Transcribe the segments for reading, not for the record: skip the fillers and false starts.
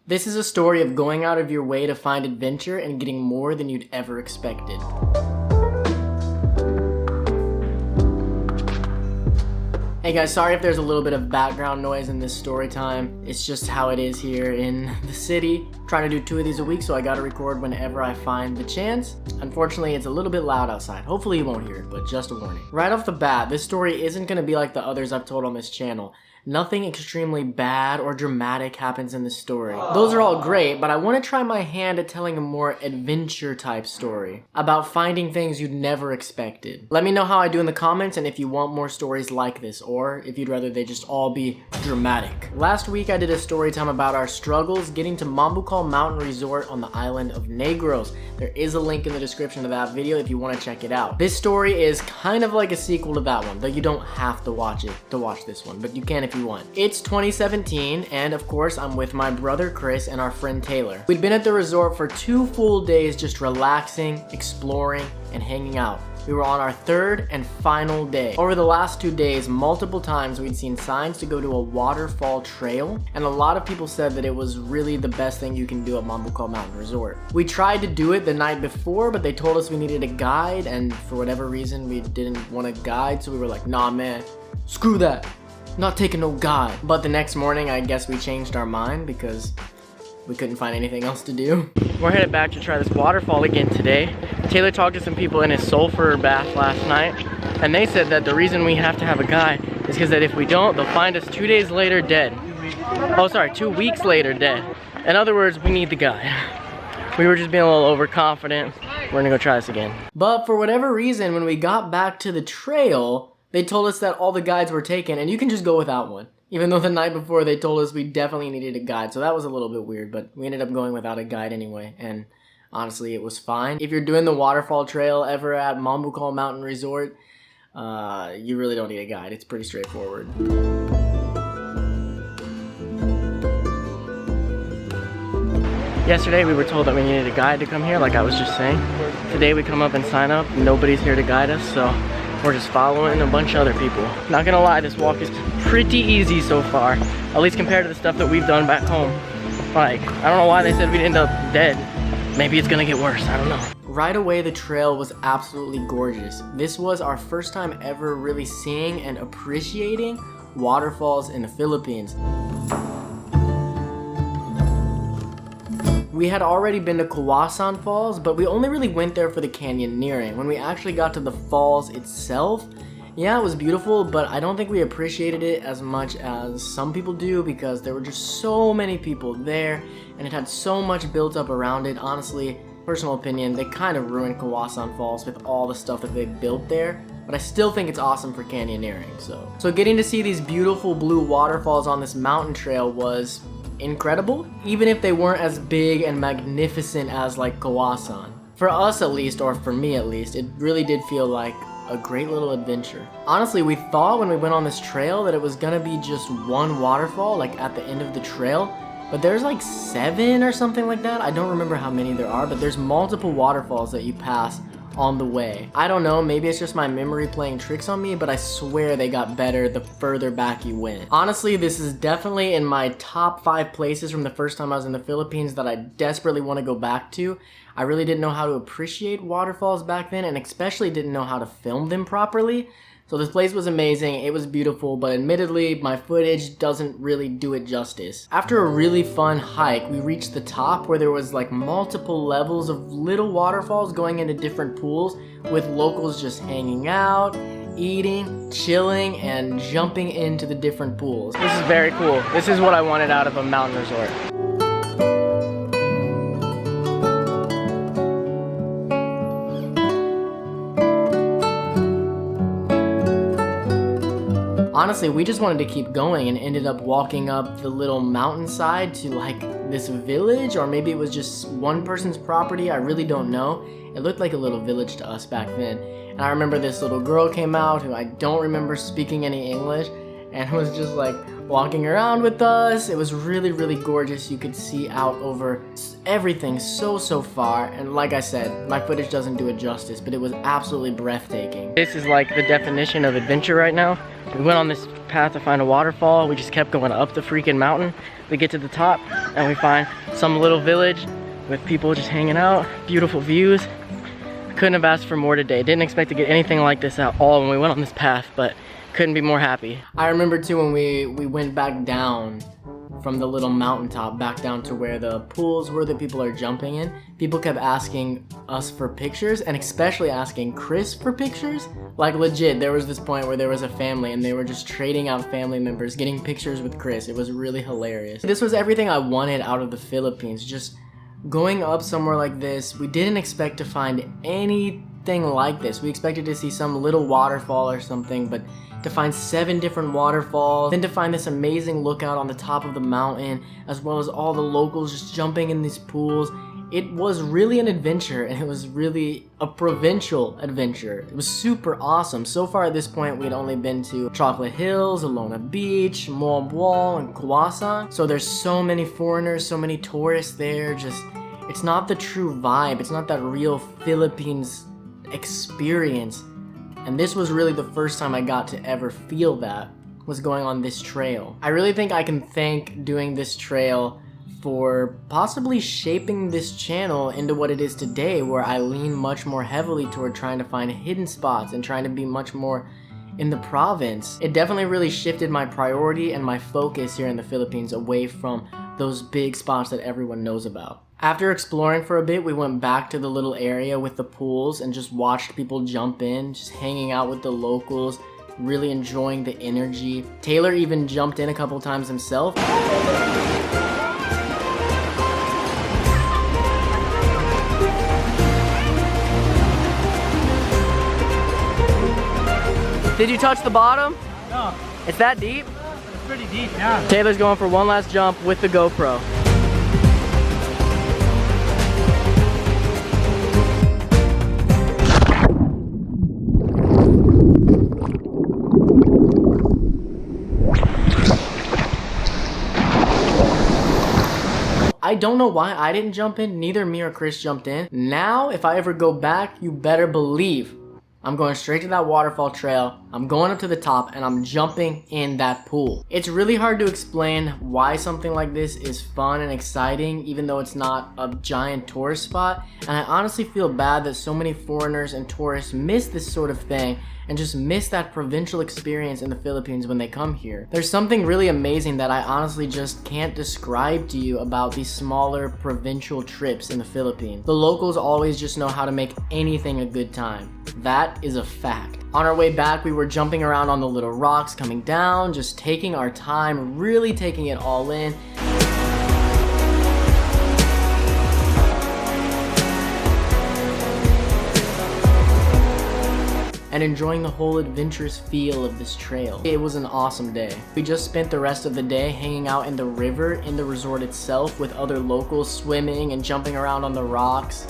This is a story of going out of your way to find adventure and getting more than you'd ever expected. Hey guys, sorry if there's a little bit of background noise in this story time. It's just how it is here in the city. I'm trying to do 2 of these a week, so I gotta record whenever I find the chance. Unfortunately, it's a little bit loud outside. Hopefully you won't hear it, but just a warning. Right off the bat, this story isn't gonna be like the others I've told on this channel. Nothing extremely bad or dramatic happens in this story. Those are all great, but I want to try my hand at telling a more adventure type story about finding things you'd never expected. Let me know how I do in the comments and if you want more stories like this, or if you'd rather they just all be dramatic. Last week I did a story time about our struggles getting to Mambucal Mountain Resort on the island of Negros. There is a link in the description of that video if you want to check it out. This story is kind of like a sequel to that one, though you don't have to watch it to watch this one, but you can if you want. It's 2017, and of course I'm with my brother Chris and our friend Taylor. We'd been at the resort for 2 full days just relaxing, exploring, and hanging out. We were on our 3rd and final day. Over the last 2 days, multiple times we'd seen signs to go to a waterfall trail, and a lot of people said that it was really the best thing you can do at Mambucal Mountain Resort. We tried to do it the night before, but they told us we needed a guide, and for whatever reason we didn't want a guide, so we were like, nah man, screw that. Not taking no guide. But the next morning, I guess we changed our mind because we couldn't find anything else to do. We're headed back to try this waterfall again today. Taylor talked to some people in his sulfur bath last night, and they said that the reason we have to have a guide is because that if we don't, they'll find us 2 days later dead. Oh, sorry, 2 weeks later dead. In other words, we need the guide. We were just being a little overconfident. We're gonna go try this again. But for whatever reason, when we got back to the trail, they told us that all the guides were taken and you can just go without one. Even though the night before they told us we definitely needed a guide. So that was a little bit weird, but we ended up going without a guide anyway. And honestly, it was fine. If you're doing the waterfall trail ever at Mambucal Mountain Resort, you really don't need a guide. It's pretty straightforward. Yesterday we were told that we needed a guide to come here, like I was just saying. Today we come up and sign up. Nobody's here to guide us, so we're just following a bunch of other people. Not gonna lie, this walk is pretty easy so far, at least compared to the stuff that we've done back home. Like, I don't know why they said we'd end up dead. Maybe it's gonna get worse, I don't know. Right away, the trail was absolutely gorgeous. This was our first time ever really seeing and appreciating waterfalls in the Philippines. We had already been to Kawasan Falls, but we only really went there for the canyoneering. When we actually got to the falls itself, yeah, it was beautiful, but I don't think we appreciated it as much as some people do because there were just so many people there and it had so much built up around it. Honestly, personal opinion, they kind of ruined Kawasan Falls with all the stuff that they built there, but I still think it's awesome for canyoneering. So getting to see these beautiful blue waterfalls on this mountain trail was incredible, even if they weren't as big and magnificent as like Kawasan. For us at least, or for me at least, it really did feel like a great little adventure. Honestly, we thought when we went on this trail that it was gonna be just one waterfall like at the end of the trail, but there's like 7 or something like that. I don't remember how many there are, but there's multiple waterfalls that you pass on the way. I don't know, maybe it's just my memory playing tricks on me, but I swear they got better the further back you went. Honestly, this is definitely in my top 5 places from the first time I was in the Philippines that I desperately want to go back to. I really didn't know how to appreciate waterfalls back then, and especially didn't know how to film them properly. So this place was amazing, it was beautiful, but admittedly, my footage doesn't really do it justice. After a really fun hike, we reached the top where there was like multiple levels of little waterfalls going into different pools with locals just hanging out, eating, chilling, and jumping into the different pools. This is very cool. This is what I wanted out of a mountain resort. Honestly, we just wanted to keep going and ended up walking up the little mountainside to like this village, or maybe it was just one person's property, I really don't know. It looked like a little village to us back then. And I remember this little girl came out who I don't remember speaking any English and was just like walking around with us. It was really, really gorgeous. You could see out over everything so far. And like I said, my footage doesn't do it justice, but it was absolutely breathtaking. This is like the definition of adventure right now. We went on this path to find a waterfall. We just kept going up the freaking mountain. We get to the top and we find some little village with people just hanging out. Beautiful views. Couldn't have asked for more today. Didn't expect to get anything like this at all when we went on this path, but couldn't be more happy. I remember too when we went back down from the little mountaintop back down to where the pools were that people are jumping in. People kept asking us for pictures, and especially asking Chris for pictures. Like legit, there was this point where there was a family and they were just trading out family members, getting pictures with Chris. It was really hilarious. This was everything I wanted out of the Philippines. Just going up somewhere like this. We didn't expect to find anything like this. We expected to see some little waterfall or something, but to find 7 different waterfalls, then to find this amazing lookout on the top of the mountain, as well as all the locals just jumping in these pools. It was really an adventure, and it was really a provincial adventure. It was super awesome. So far at this point, we'd only been to Chocolate Hills, Alona Beach, Moalboal, and Kawasan. So there's so many foreigners, so many tourists there. Just, it's not the true vibe. It's not that real Philippines experience. And this was really the first time I got to ever feel that, was going on this trail. I really think I can thank doing this trail for possibly shaping this channel into what it is today, where I lean much more heavily toward trying to find hidden spots and trying to be much more in the province. It definitely really shifted my priority and my focus here in the Philippines away from those big spots that everyone knows about. After exploring for a bit, we went back to the little area with the pools and just watched people jump in, just hanging out with the locals, really enjoying the energy. Taylor even jumped in a couple times himself. Did you touch the bottom? No. It's that deep? It's pretty deep, yeah. Taylor's going for one last jump with the GoPro. I don't know why I didn't jump in, neither me or Chris jumped in. Now, if I ever go back, you better believe I'm going straight to that waterfall trail, I'm going up to the top, and I'm jumping in that pool. It's really hard to explain why something like this is fun and exciting, even though it's not a giant tourist spot. And I honestly feel bad that so many foreigners and tourists miss this sort of thing and just miss that provincial experience in the Philippines when they come here. There's something really amazing that I honestly just can't describe to you about these smaller provincial trips in the Philippines. The locals always just know how to make anything a good time. That is a fact. On our way back, we were jumping around on the little rocks, coming down, just taking our time, really taking it all in. And enjoying the whole adventurous feel of this trail. It was an awesome day. We just spent the rest of the day hanging out in the river in the resort itself with other locals swimming and jumping around on the rocks.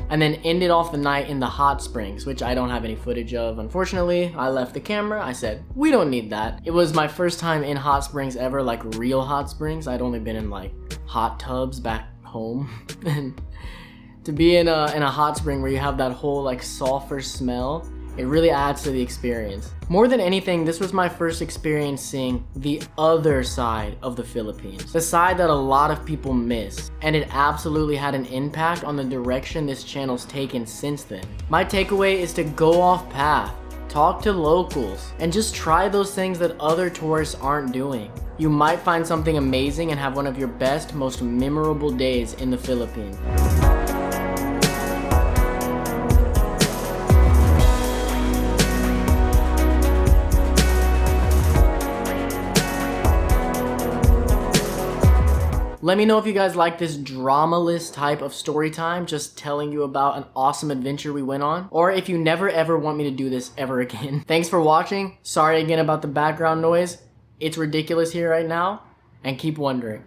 And then ended off the night in the hot springs, which I don't have any footage of. Unfortunately, I left the camera. I said, we don't need that. It was my first time in hot springs ever, like real hot springs. I'd only been in like hot tubs back home. And to be in a hot spring where you have that whole like sulfur smell, it really adds to the experience. More than anything, this was my first experience seeing the other side of the Philippines. The side that a lot of people miss. And it absolutely had an impact on the direction this channel's taken since then. My takeaway is to go off path, talk to locals, and just try those things that other tourists aren't doing. You might find something amazing and have one of your best, most memorable days in the Philippines. Let me know if you guys like this drama-less type of story time, just telling you about an awesome adventure we went on, or if you never ever want me to do this ever again. Thanks for watching. Sorry again about the background noise. It's ridiculous here right now, and keep wondering.